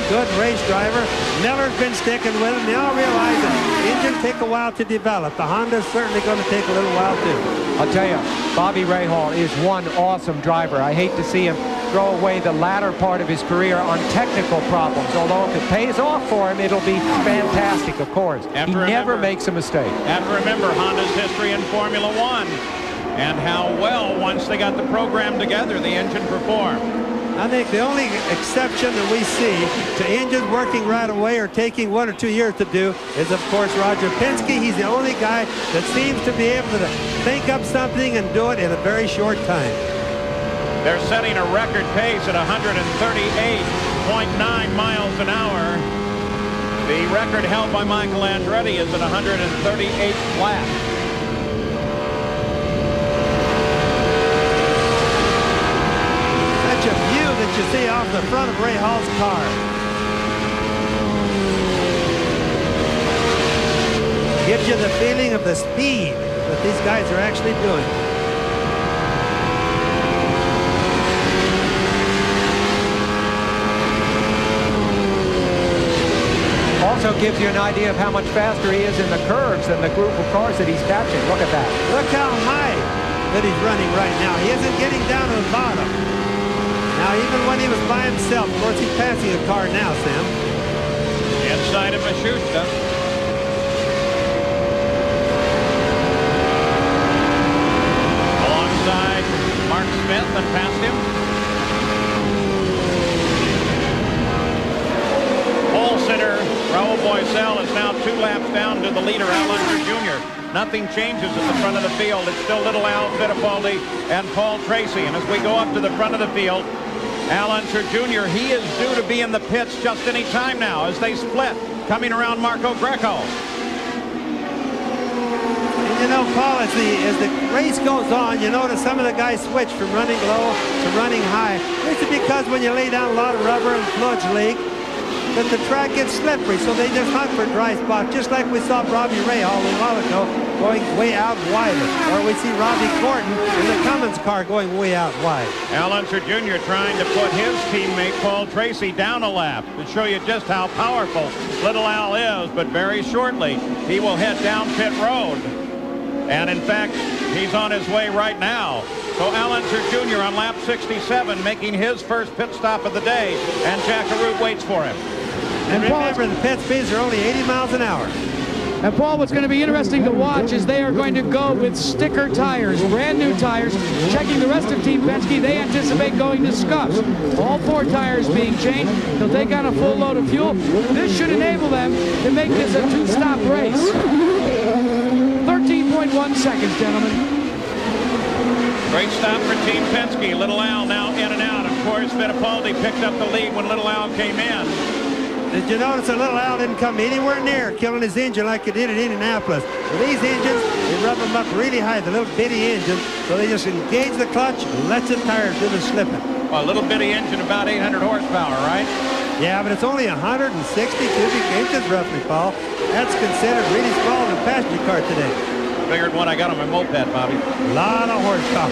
good race driver. Miller's been sticking with him. They all realize that engines take a while to develop. The Honda's certainly going to take a little while too. I'll tell you, Bobby Rahal is one awesome driver. I hate to see him throw away the latter part of his career on technical problems. Although if it pays off for him, it'll be fantastic, of course. He never makes a mistake. Have to remember Honda's history in Formula One and how well, once they got the program together, the engine performed. I think the only exception that we see to engines working right away or taking 1 or 2 years to do is, of course, Roger Penske. He's the only guy that seems to be able to think up something and do it in a very short time. They're setting a record pace at 138.9 miles an hour. The record held by Michael Andretti is at 138 flat. Such a view that you see off the front of Rahal's car. Gives you the feeling of the speed that these guys are actually doing. Also gives you an idea of how much faster he is in the curves than the group of cars that he's catching. Look at that. Look how high that he's running right now. He isn't getting down to the bottom. Now, even when he was by himself, of course, he's passing a car now, Sam. Inside of Mashushta. Alongside Mark Smith and past him. Pole sitter Raul Boisel is now 2 laps down to the leader, Al Unser Jr. Nothing changes at the front of the field. It's still little Al Fittipaldi and Paul Tracy. And as we go up to the front of the field, Al Unser Jr., he is due to be in the pits just any time now as they split, coming around Marco Greco. And you know, Paul, as the race goes on, you notice some of the guys switch from running low to running high. This is because when you lay down a lot of rubber and fluids leak, that the track gets slippery, so they just hunt for dry spots, just like we saw Robbie Rahal a while ago going way out wider, or we see Robbie Gordon in the Cummins car going way out wide. Al Unser Jr. trying to put his teammate Paul Tracy down a lap to show you just how powerful little Al is, but very shortly he will head down pit road. And in fact, he's on his way right now. So Al Unser Jr. on lap 67 making his first pit stop of the day, and Jack Arute waits for him. And remember, the pit speeds are only 80 miles an hour. And Paul, what's going to be interesting to watch is they are going to go with sticker tires, brand new tires. Checking the rest of Team Penske, they anticipate going to scuffs. All 4 tires being changed. They'll take on a full load of fuel. This should enable them to make this a 2-stop race. 13.1 seconds, gentlemen. Great stop for Team Penske. Little Al now in and out. Of course, Fittipaldi picked up the lead when Little Al came in. Did you notice that Little Al didn't come anywhere near killing his engine like he did at Indianapolis? With these engines, they rub them up really high, the little bitty engine, so they just engage the clutch and let the tires do the slipping. Well, a little bitty engine, about 800 horsepower, right? Yeah, but it's only 160 cubic inches roughly, Paul. That's considered really small in a passenger car today. Figured what I got on my moped, Bobby. A lot of horsepower.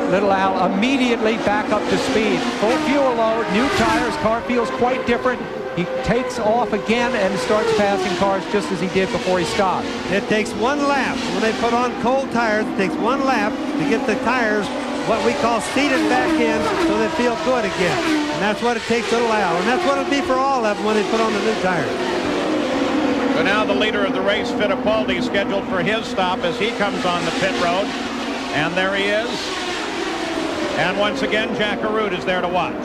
Little Al immediately back up to speed. Full fuel load, new tires, car feels quite different. He takes off again and starts passing cars just as he did before he stopped. It takes 1 lap. When they put on cold tires, it takes 1 lap to get the tires, what we call seated back in, so they feel good again. And that's what it takes Little Al. And that's what it'll be for all of them when they put on the new tires. So now the leader of the race, Fittipaldi, scheduled for his stop as he comes on the pit road. And there he is. And once again, Jack Arute is there to watch.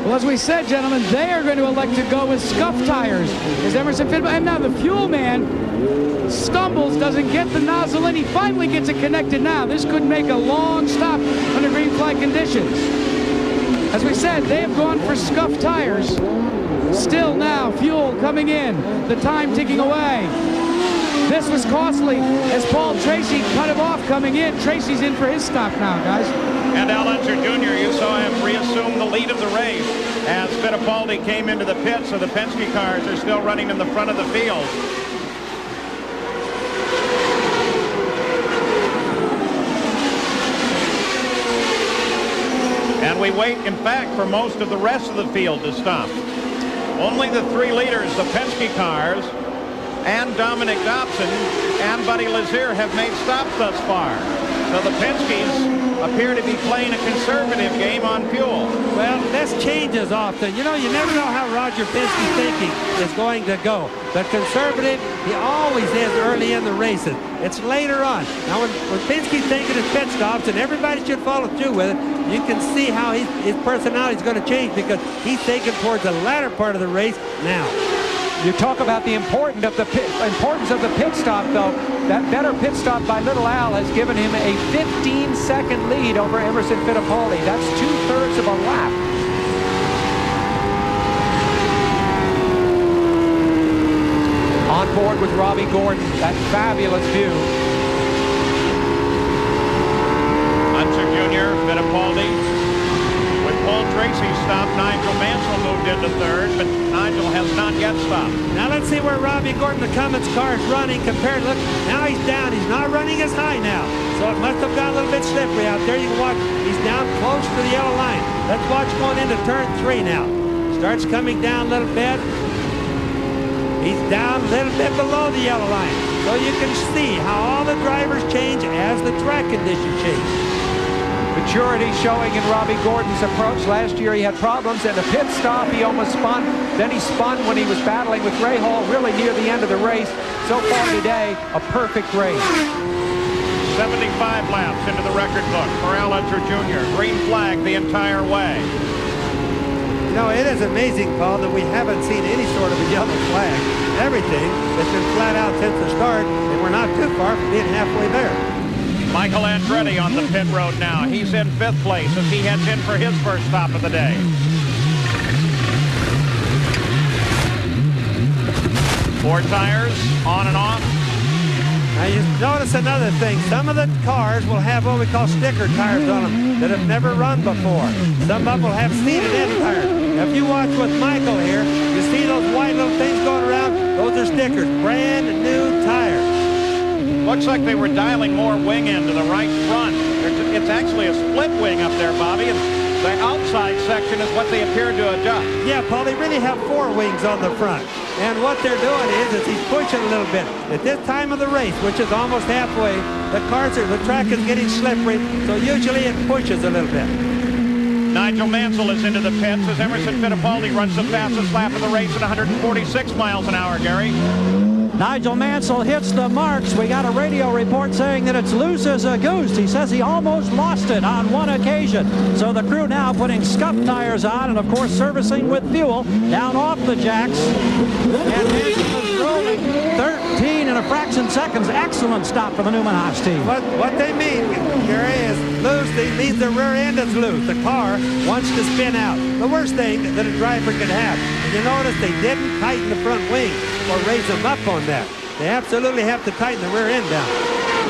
Well, as we said, gentlemen, they are going to elect to go with scuff tires. As Emerson Fittipaldi, and now the fuel man stumbles, doesn't get the nozzle in. He finally gets it connected now. This could make a long stop under green flag conditions. As we said, they have gone for scuff tires. Still now, fuel coming in, the time ticking away. This was costly as Paul Tracy cut him off coming in. Tracy's in for his stop now, guys. And Al Unser Jr., you saw him reassume the lead of the race as Fittipaldi came into the pit, so the Penske cars are still running in the front of the field. And we wait, in fact, for most of the rest of the field to stop. Only the 3 leaders, the Penske cars, and Dominic Dobson and Buddy Lazier have made stops thus far. So the Penske's appear to be playing a conservative game on fuel. Well, this changes often. You know, you never know how Roger Penske's thinking is going to go. But conservative, he always is early in the races. It's later on. Now, when Penske's taking his pit stops, and everybody should follow through with it, you can see how his personality is going to change because he's taken towards the latter part of the race now. You talk about the importance of the pit stop, though. That better pit stop by Little Al has given him a 15-second lead over Emerson Fittipaldi. That's 2/3 of a lap. On board with Robbie Gordon. That fabulous view. Hunter Jr., Fittipaldi. With Paul Tracy stopped, Nigel Mansell moved into 3rd, but Nigel has not yet stopped. Now let's see where Robbie Gordon, the Cummins car, is running compared to, look, now he's down. He's not running as high now. So it must have got a little bit slippery out there. You can watch, he's down close to the yellow line. Let's watch going into turn 3 now. Starts coming down a little bit. He's down a little bit below the yellow line. So you can see how all the drivers change as the track conditions change. Maturity showing in Robbie Gordon's approach. Last year he had problems in the pit stop. He almost spun. Then he spun when he was battling with Ray Hall really near the end of the race. So far today, a perfect race. 75 laps into the record book for Al Unser Jr. Green flag the entire way. You know, it is amazing, Paul, that we haven't seen any sort of a yellow flag. Everything has been flat out since the start, and we're not too far from being halfway there. Michael Andretti on the pit road now. He's in 5th place as he heads in for his first stop of the day. Four tires on and off. Now you notice another thing. Some of the cars will have what we call sticker tires on them that have never run before. Some of them will have seated end tires. Now, if you watch with Michael here, you see those white little things going around? Those are stickers. Brand new tires. Looks like they were dialing more wing into the right front. It's actually a split wing up there, Bobby, and the outside section is what they appear to adjust. Yeah, Paul, they really have 4 wings on the front. And what they're doing is he's pushing a little bit. At this time of the race, which is almost halfway, the track is getting slippery, so usually it pushes a little bit. Nigel Mansell is into the pits as Emerson Fittipaldi runs the fastest lap of the race at 146 miles an hour, Gary. Nigel Mansell hits the marks. We got a radio report saying that it's loose as a goose. He says he almost lost it on one occasion. So the crew now putting scuff tires on and, of course, servicing with fuel down off the jacks. And Mansell is rolling 13 and a fraction seconds. Excellent stop for the Newman Haas team. What they mean, Gary, is loose. It means the rear end is loose. The car wants to spin out. The worst thing that a driver can have. And you notice they didn't tighten the front wing or raise them up on that. They absolutely have to tighten the rear end down.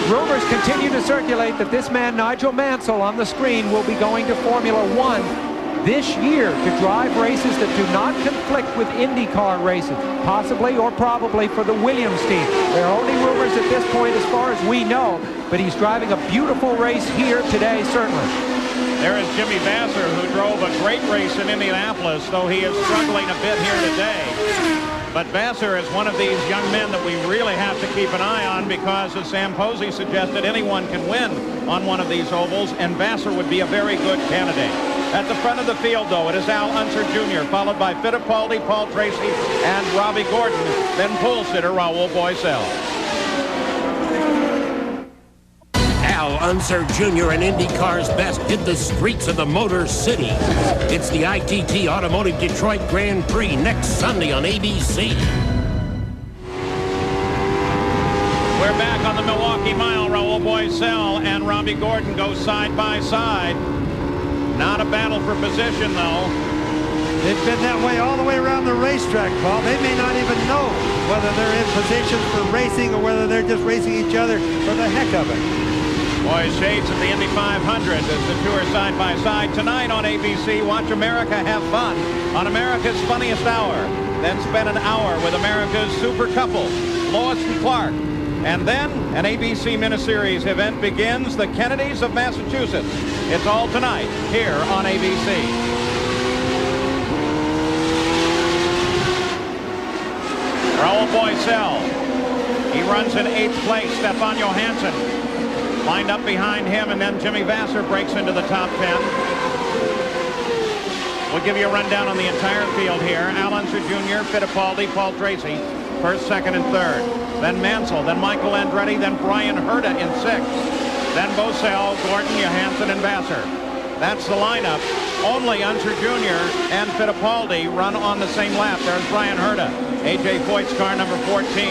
Rumors continue to circulate that this man, Nigel Mansell, on the screen will be going to Formula One this year to drive races that do not conflict with IndyCar races, possibly or probably for the Williams team. There are only rumors at this point as far as we know, but he's driving a beautiful race here today, certainly. There is Jimmy Vasser, who drove a great race in Indianapolis, though he is struggling a bit here today. But Vasser is one of these young men that we really have to keep an eye on because, as Sam Posey suggested, anyone can win on one of these ovals, and Vasser would be a very good candidate. At the front of the field, though, it is Al Unser Jr., followed by Fittipaldi, Paul Tracy, and Robbie Gordon, then pole sitter Raul Boesel. Al Unser Jr. and IndyCar's best hit the streets of the Motor City. It's the ITT Automotive Detroit Grand Prix next Sunday on ABC. We're back on the Milwaukee Mile. Raul Boesel and Robbie Gordon go side by side. Not a battle for position, though. They've been that way all the way around the racetrack, Paul. They may not even know whether they're in position for racing or whether they're just racing each other for the heck of it. Boy, shades of the Indy 500 as the two are side by side. Tonight on ABC, watch America have fun on America's Funniest Hour. Then spend an hour with America's super couple, Lois and Clark. And then an ABC miniseries event begins, The Kennedys of Massachusetts. It's all tonight here on ABC. Raul Boisel, he runs in 8th place. Stefan Johansson lined up behind him, and then Jimmy Vasser breaks into the top 10. We'll give you a rundown on the entire field here. Al Unser Jr., Fittipaldi, Paul Tracy, first, second, and third. Then Mansell, then Michael Andretti, then Brian Herta in 6th. Then Boisel, Gordon, Johansson, and Vasser. That's the lineup. Only Unser Jr. and Fittipaldi run on the same lap. There's Brian Herta, A.J. Foyt's car, number 14.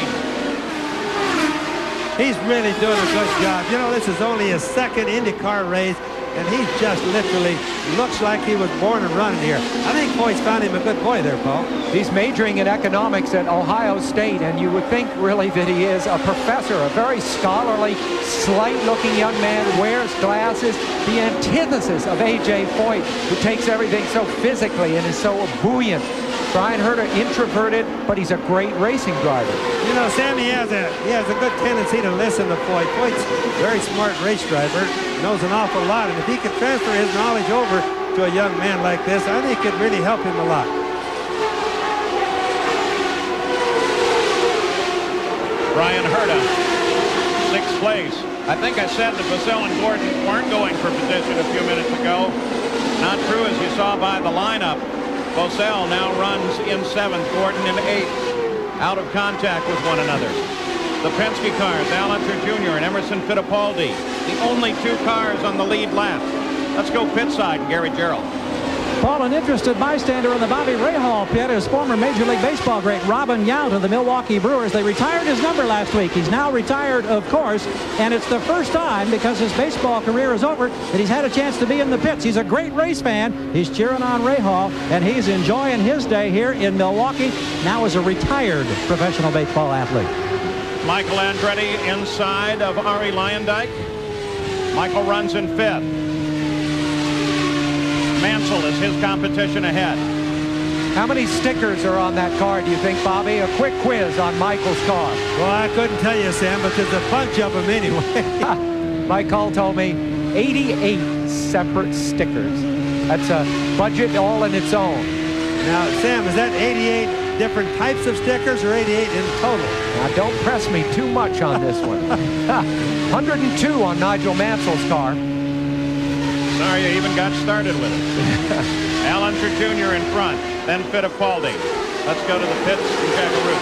He's really doing a good job. You know, this is only his 2nd IndyCar race, and he just literally looks like he was born and running here. I think Foyt's found him a good boy there, Paul. He's majoring in economics at Ohio State, and you would think really that he is a professor, a very scholarly, slight-looking young man, wears glasses, the antithesis of A.J. Foyt, who takes everything so physically and is so buoyant. Brian Herta, introverted, but he's a great racing driver. You know, Sam, he has a good tendency to listen to Foyt. Foyt's a very smart race driver, knows an awful lot, and if he could transfer his knowledge over to a young man like this, I think it could really help him a lot. Brian Herta, 6th place. I think I said that Boisel and Gordon weren't going for position a few minutes ago. Not true, as you saw by the lineup. Boisel now runs in 7th, Gordon in 8th, out of contact with one another. The Penske cars, Al Unser Jr. and Emerson Fittipaldi, the only 2 cars on the lead lap. Let's go pit side, Gary Gerald. Paul, an interested bystander in the Bobby Rahal pit is former Major League Baseball great Robin Yount of the Milwaukee Brewers. They retired his number last week. He's now retired, of course, and it's the first time, because his baseball career is over, that he's had a chance to be in the pits. He's a great race fan. He's cheering on Rahal, and he's enjoying his day here in Milwaukee, now as a retired professional baseball athlete. Michael Andretti inside of Ari Luyendyk. Michael runs in 5th. Mansell is his competition ahead. How many stickers are on that car, do you think, Bobby? A quick quiz on Michael's car. Well, I couldn't tell you, Sam, but there's a bunch of them anyway. Mike Hull told me 88 separate stickers. That's a budget all in its own. Now, Sam, is that 88 different types of stickers or 88 in total? Now, don't press me too much on this one. 102 on Nigel Mansell's car. Sorry you even got started with it. Al Unser Jr. in front, then Fittipaldi. Let's go to the pits from Jackaroo.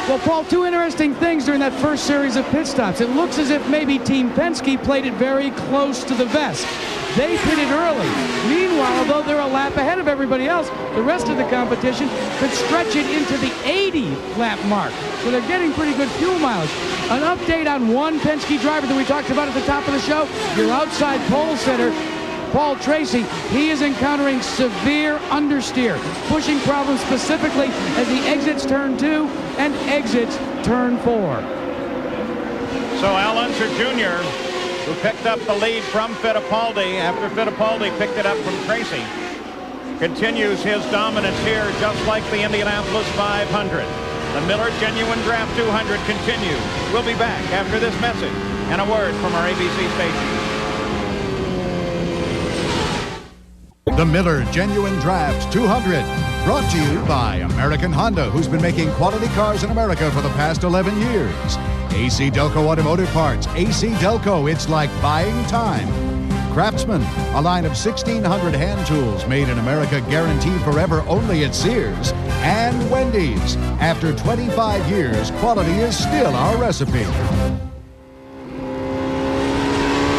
Well, Paul, 2 interesting things during that first series of pit stops. It looks as if maybe Team Penske played it very close to the vest. They pitted early. Meanwhile, although they're a lap ahead of everybody else, the rest of the competition could stretch it into the 80 lap mark. So they're getting pretty good fuel mileage. An update on one Penske driver that we talked about at the top of the show, your outside pole sitter, Paul Tracy. He is encountering severe understeer, pushing problems specifically as he exits turn 2 and exits turn 4. So Al Unser Jr., who picked up the lead from Fittipaldi after Fittipaldi picked it up from Tracy, continues his dominance here, just like the Indianapolis 500. The Miller Genuine Draft 200 continues. We'll be back after this message and a word from our ABC station. The Miller Genuine Draft 200, brought to you by American Honda, who's been making quality cars in America for the past 11 years. AC Delco Automotive Parts. AC Delco, it's like buying time. Craftsman, a line of 1,600 hand tools made in America, guaranteed forever, only at Sears. And Wendy's. After 25 years, quality is still our recipe.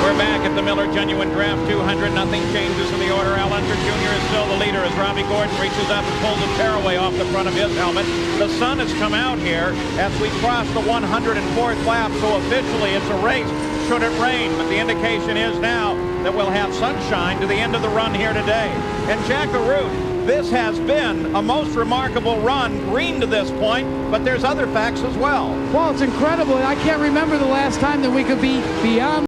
We're back at the Miller Genuine Draft 200. Nothing changes in the order. Al Unser Jr. is still the leader as Robbie Gordon reaches up and pulls a tearaway off the front of his helmet. The sun has come out here as we cross the 104th lap, so officially it's a race should it rain. But the indication is now that we'll have sunshine to the end of the run here today. And Jackaroo, this has been a most remarkable run, green to this point, but there's other facts as well. Well, it's incredible. I can't remember the last time that we could be beyond